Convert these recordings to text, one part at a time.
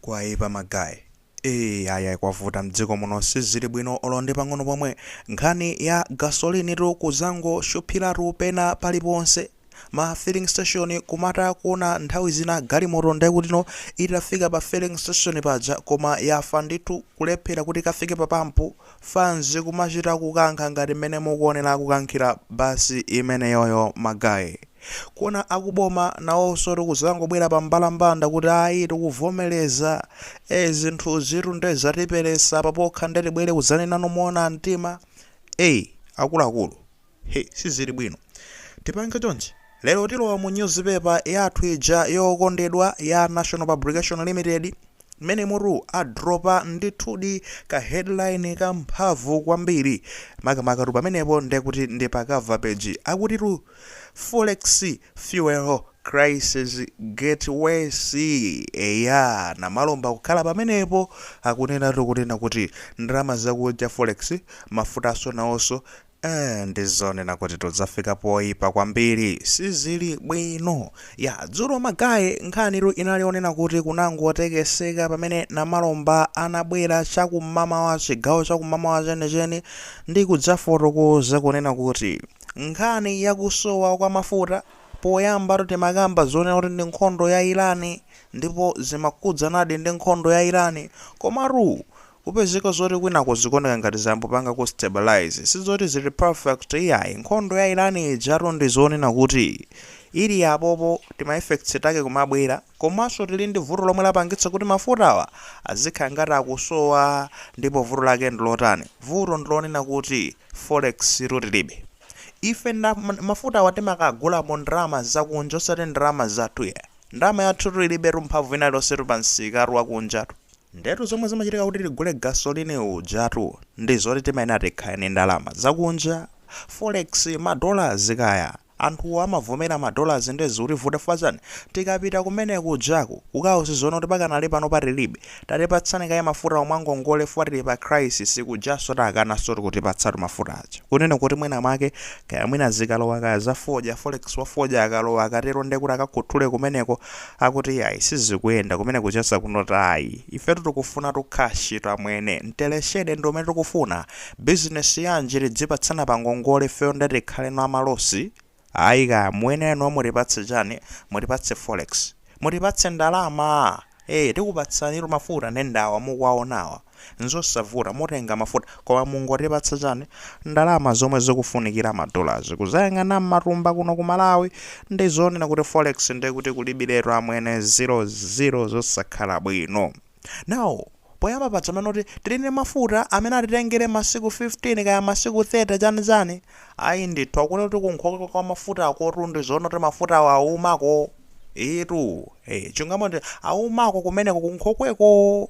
Kwaipa magayi aya kwavuta mdziko muno sizili bwino olonde pang'ono pomwe nkhani ya gasolini kuzango shophiratu pena paliponse ma filling station kumata kuna nthawi zina galimoto ndayikutino itafika pa filling station paja koma yafa ndithu kulephera kuti kafike pa pampu fanzi kumachita kukankha ngati mmene mukuonera kukankhira basi imeneyoyo magayi kuna akuboma nawonso tikuzangobwera pa mbalambanda kuti ayi tikuvomereza zinthu zitu ndezatiperesa papokha ndetibwere kuzanenano moona mtima akuluakulu sizili bwino tipange chonchi. Lero tilowa mu newspaper yathu ija yokondedwa ya National Publication Limited mene mutu adropa ndithudi ka headline kamphamvu kwambiri makamaka pamenepo ndekuti ndi pa cover page akutitu forex fuel crisis get worse Namalomba kukhala pamenepo akunena kuti ndalama zakuja forex mafutaso nawonso ndizonena kuti tudzafika poyipa kwambiri sizili bwino dzulo magayi nkhaniru inalionena kuti kunangotekeseka pamene Namalomba anabwera chakum'mama wa chigawo chakum'mama wa chenechene ndi kudzafotokoza kunena kuti nkhani yakusowa kwa mafuta poyamba timakamba zonena kuti ndi nkhondo ya Irani ndipo zimakhudzanadi ndi nkhondo ya Irani komatu kupezeka zoti kwinako zikuoneka ngati zambopanga ku stabilize sizoti zili perfect nkhondo ya Irani ijatu ndizonena kuti ili apopo tima effects take kumabwera komanso tili ndi vuto lomwe lapangitsa kuti mafutawa azikhala ngati akusowa ndipo vuto lake ndilotani vuto ndilonena kuti forex tilibe ife mafutawa timakagulamo ndalama zakunja osati ndalama zathu ndalama yathu tilibe mphamvu ina lonse pansika wakunjatu ndetu zomwe zimachitika kuti tigule gasoline ujatu ndizoti timayenera tikhale ndalama zakunja forex madollars kaya anthu amavomera madollars ndezikuti vuta fazani tikapita kumene kujaku ukausi zona kuti pakanali pano patilibe tatipatsani kaye mafuta omwangongole fuatili pa crisis kujaso takanaso kutipatsatu mafuta aja kunena kuti mwina mwake kaya mwina zikalowa kaya zafoja forex wafoja akalowa akatero ndekuti akakhuthule kumeneko akuti sizikuyenda kumene kuchasa kunota ifetu tikufuna tukhashi tamwene nteleshede ndomene tikufuna business yanji tidzipatsana pangongole feyo ndetikhale no amalosi kaya mweneno mutipatse chani mutipatse forex mutipatse ndalama tikupatsaniro mafuta nendawa mukuwaonawa nzosavuta mutenga mafuta koma mungotipatsa chani ndalama zomwe zikufunikira madollars kuzayang'ana matumba kuno ku Malawi ndizonena kuti forex ndekuti kulibiletu amwene 00 zosakhala bwino now poyamba padzamene kuti tili mafuta amene atitengere masiku 15 kaya masiku 30 chani ndithu akune kuti kunkhoka kwa mafuta akotu ndizona kuti mafuta aumako Chilungamo aumako kumeneko kunkhokweko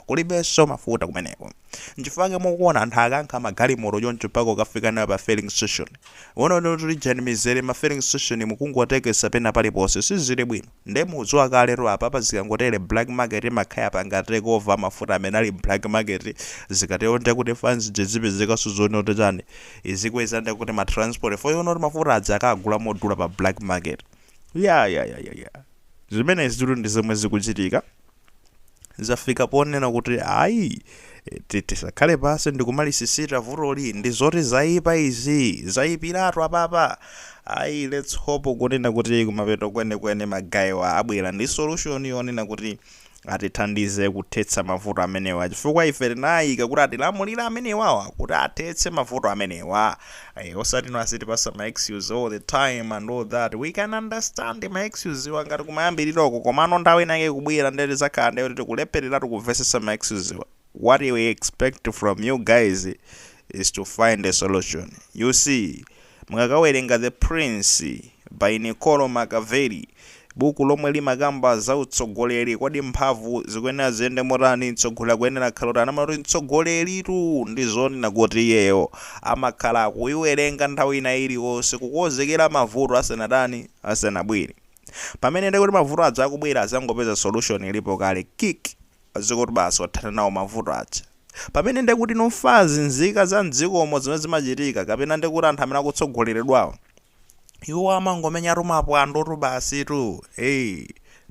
kulibenso mafuta kumeneko nchifukwa mukuona anthu akankha magalimoto choncho mpaka ukafika nayo pa filling station unaona kuti janimizere ma filling station mukungotekesa pena paliponse sizili bwino ndemudziwa kalero apa zikangotere black market makhaya panga take over mafuta amene ali black market zikatero ndekuti fans jezipezekaso zone kuti chani izikweza ndekuti ma transport for you not mafuta adza akagula modula pa black market zimene zitulu ndi zomwe zikuchitika zafika ponena kuti tisakhale pasi ndikumalisisita vutoli ndi zoti zaipa izi zaipiratu apapa let's hope kunena kuti kumapeto kwenekwene magayiwa abwera ndi solution yonena kuti atithandize kuthetsa mavuto amenewa chifukwa ife tinayika kuti atilamulira amenewawa kuti athetse mavuto amenewa osati asitipasa ma excuse all the time and all that we can understand ma excuse ngati kumayambiriroko komano nthawi inake kubwera ndeti zakhala ndeti tikulepherera tikuvesesa ma excuse what we expect from you guys is to find a solution. You see, mukakawerenga The Prince by Niccolo Machiavelli buku lomwe limagamba za utsogoleri kodi mphamvu zikuyenera ziyende motani mtsogoleri akuyenera khalota anamati mtsogoleritu ndi zonena kuti iyeyo amakhala akuiwerenga nthawi ina iliyonse kukonzekera mavuto asanabwere pamene ndekuti mavuto adza akubwera azangopeza solution ilipo kale azikuti basi wathana nawo mavuto aja pamene ndekuti nomfazi nzika za mdzikomo zimene zimachitika kapena ndekuti anthu amene akutsogoleredwawo iwo amangomenya rumapo andotu basi tu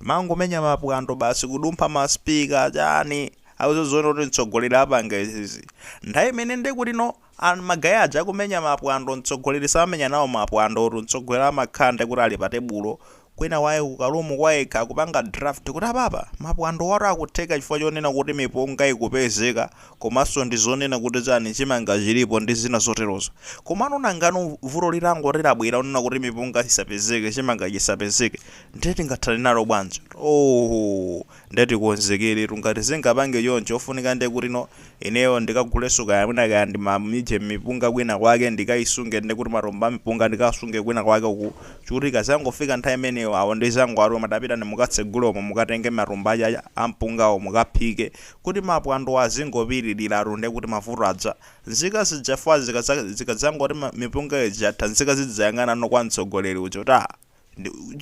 mangomenya mapwando basi kudumpha maspika chani awuzozona kuti mtsogoleri apanga izizi nthawi imene ndekuti no magaya aja kumenya mapwando mtsogoleri samenya nawo mapwando kuti mtsogoleri amakhanda kuti ali pa tebulo kwina waye kukalumu kwayekha kupanga draft kuti apapa mapwando watu akutheka chifukwa chonena kuti mipunga ikupezeka komanso ndi zonena kuti chani chimanga chilipo ndi zina zoterozo komano nangano vuto lilango lilabwera unena kuti mipunga isapezeke chimanga chisapezeke ndeti ngathani nalo bwanji ndeti konzekere tungati zingapange choncho ofunika nde kuti no ineyo ndikaguleso kaya mwina kaya ndi mamije mipunga kwina kwake ndikayisunge nde kuti maromba mipunga ndikasunge kwina kwake uku chuti kazangofika nthawi imeneyo awo ndi zangu alo madapita nemukatsegulomo mukatenge maromba aja ampungawo mukaphike kuti mapwando azingopiririra nde kuti mavuto adza nzika zijafa zikadzangoti mipunga ijatha nzika zidzayang'ana no kwa mtsogoleri ucho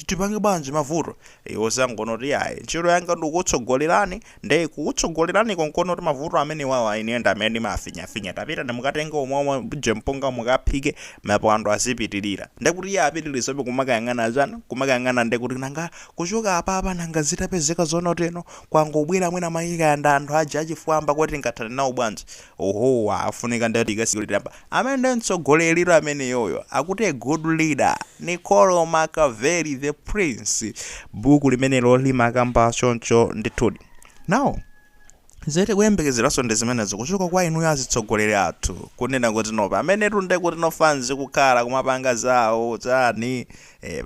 tipange bwanji mavuto osangonoti ayi ntchito yanga ndikutsogolerani nde kukutsogolerani konkono kuti mavuto amene wawo ayinenda amene mafinyafinya tapita nemukatenge omwe mpunga mukaphike mapwando azipitirira ndekuti iye apitirizabe kumakayang'ana chani kumakayang'ana ndekuti nanga kuchoka apapa nanga zitapezeka zonoteno kwangobwera mwina mayikayanda anthu aja achifwamba kuti ngathani nawo bwanji afunika ndeti ikasikulirapa amene ndi mtsogoleriro amene yoyo akuti a good leader Nicolo Machiavelli the Prince buku limenelo limakamba choncho ndithudi now zete kuyembekezeraso ndi zimenezo kuchoka kwa inuyo azitsogoleri athu kunena kuti nopa amene tunde kuti nofanzi kukhala kumapanga zawo chani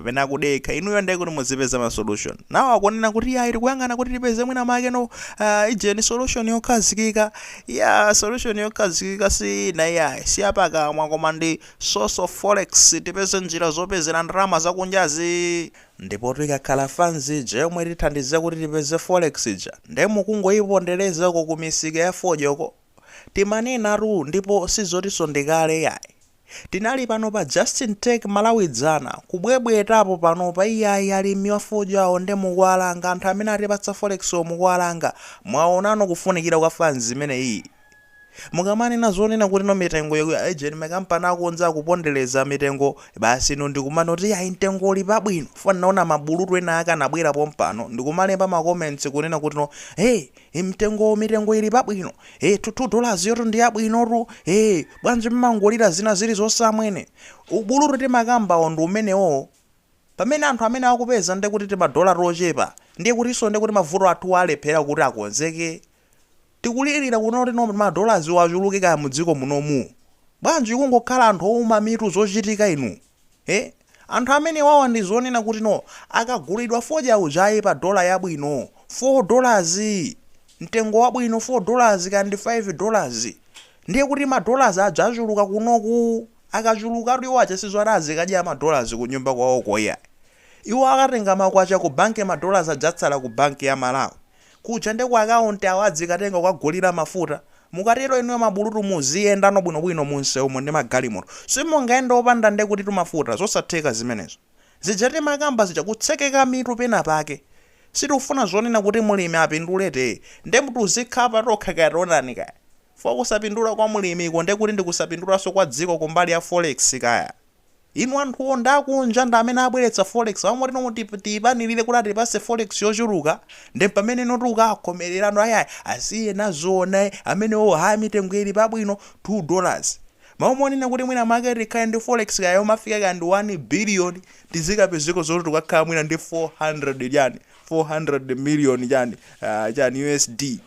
pena kudekha inuyo nde kuti muzipeza ma solution nawo akunena kuti ya ili kuyang'ana kuti tipeze mwina make no ijeni solution yokhazikika ya solution yokhazikika si na ya siyapakamwa koma ndi source of forex tipeze njira zopezera ndalama zakunjazi ndipo tikakhala fanzi jemwe tithandize kuti tipeze forex ija nde mukungoyipondereza ku misika ya fojoko timanena ru ndipo sizotiso ndikale yayi tinali pano pa Justin Tech malawidzana kubwebwetapo pano pa iyayi alimi wa fojo awo ndi mukuwalanga anthu amene atipatsa forex mukuwalanga mwaonano kufunikira kwa fanzi imene iyi mukamanena zonena kuti no mitengo ya agent makampani akonza kupondereza mitengo basi no ndikumana kuti ayi mtengo uli pabwino fana naona mabulutu ena akanabwera pompano ndikumalemba ma comments kunena kuti no mitengo ili pabwino $2 yoto ndi yabwino ru bwanji mmangolira zina zili zosamwene ubulutu timakamba ndi umenewo pamene anthu amene akupeza ndi kuti $1 ochepa ndiye kuti so ndi kuti mavuto athu alephera kuti akonzeke tikulirira kunoti no $1 wachuluke kaya mudziko munomu bwanji kungokhala anthu ouma mitu zochitika inu anthu amene wawa ndi zonena kuti no akagulidwa foja ujayi pa dola yabwino $4 mtengo wabwino $4 kandi $5 ndiye kuti $1 aja achuluka kunoku akachuluka kuti iwo achasizwarazi kadya $1 ku nyumba kwawo koya iwo akatenga makwacha ku banki $1 ajatsala ku banki ya Malawi kucha ndi ku account awadzi katenga kwagulira mafuta mukatero inu mabulutu muziyenda no bwinobwino munsewu ndi magalimoto simungaenda opanda ndi kuti tumafuta zosatheka zimenezo zijati makamba zija kutsekeka mitu pena pake sitifuna zonena kuti mulimi apindulete ndi mtu uzikhala tokha katonani kaya fokusapindula kwa mulimi iko ndi kuti ndikusapindulaso kwa dziko kumbali ya forex kaya inu anthu ndakunja ndi amene abweretsa forex amoti no tipanilire kuti atipase forex yochuluka ndi pamene notuka akhomererano ayayi asiye nazona amene mitengo ili pabwino $2 maomonena kuti mwina market kaya ndi forex kaya yomafika kaya ndi 1 billion tizikapezeko zoti tukakhala mwina ndi 400 million chani USD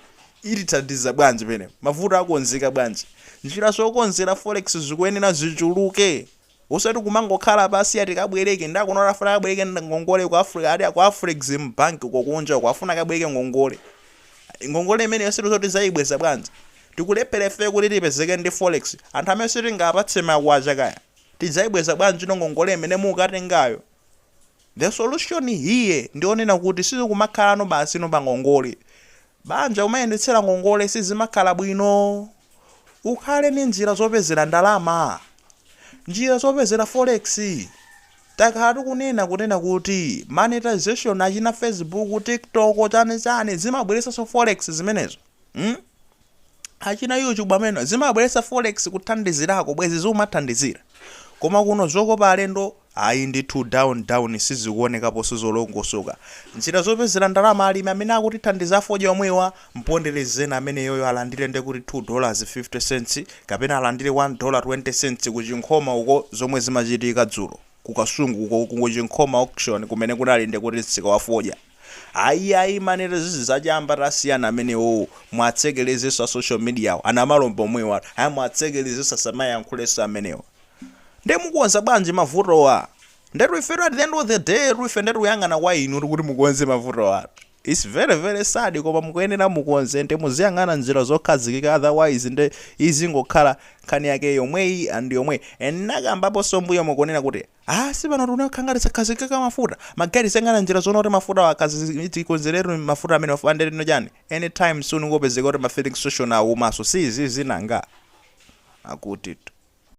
ilithandiza bwanji pene mavuto akonzeka bwanji njira zokonzera forex zikuyenera zichuluke usati kumangokhala pasi ati kabwereke ndakuona afuna kabwereke ngongole ku Africa ati ku Afrexim Bank kokunja kwafuna kabwereke ngongole imene yositu zoti zaibweza bwanji tikulepera ife kuti tipezeke ndi forex anthu amene sitingapatse makwacha kaya tizaibweza bwanji no ngongole imene mukatengayo the solution here ndionena kuti sizikumakhala no basi no pangongole banja umayendetsera ngongole sizimakhala bwino ukhale ni njira zopezera ndalama njira zopezera forex takhala kunena kuti monetization achina Facebook TikTok chani zimabweretsa so forex zimenezo achina YouTube amene zimabweretsa forex kuthandizirako bwezi zomathandizira koma kuno zokopa alendo ayi ndithu down sizikuonekapo sizolongosoka. Njira zopezera ndalama alimi amene akutithandiza fodya omwewa mponderezeni amene yoyo alandire nde kuti $2.50 kapena alandire $1.20 kuchinkhoma uko zomwe zimachitika dzulo kukasungu uko kuchinkhoma auction kumene kunali nde kuti msika wa fodya. Ayi manera zizi zachamba tasiyana amenewo mwatsekelezesa social media anamalomba omwewa ayi mwatsekelezesa samayankhuleso amenewo. Nde mukuonza bwanji mavutowa ndetu ife at the end of the day ife ndetu kuyang'ana kwa inu kuti mukuonze mavutowa. It's very sad koma mukuyenera mukuonze nde muziyang'ana njira zokhazikika otherwise nde izingokhala nkhani yake yomweyi andi yomwe ennakambapo sombuyo mukunena kuti sipano tunakhangati khazikika mafuta magari sengana njira zona kuti mafuta wakazikonzerero mafuta amene ofandere no chani anytime soon ngopezeka kuti ma filling station awo maso sizi zinanga akuti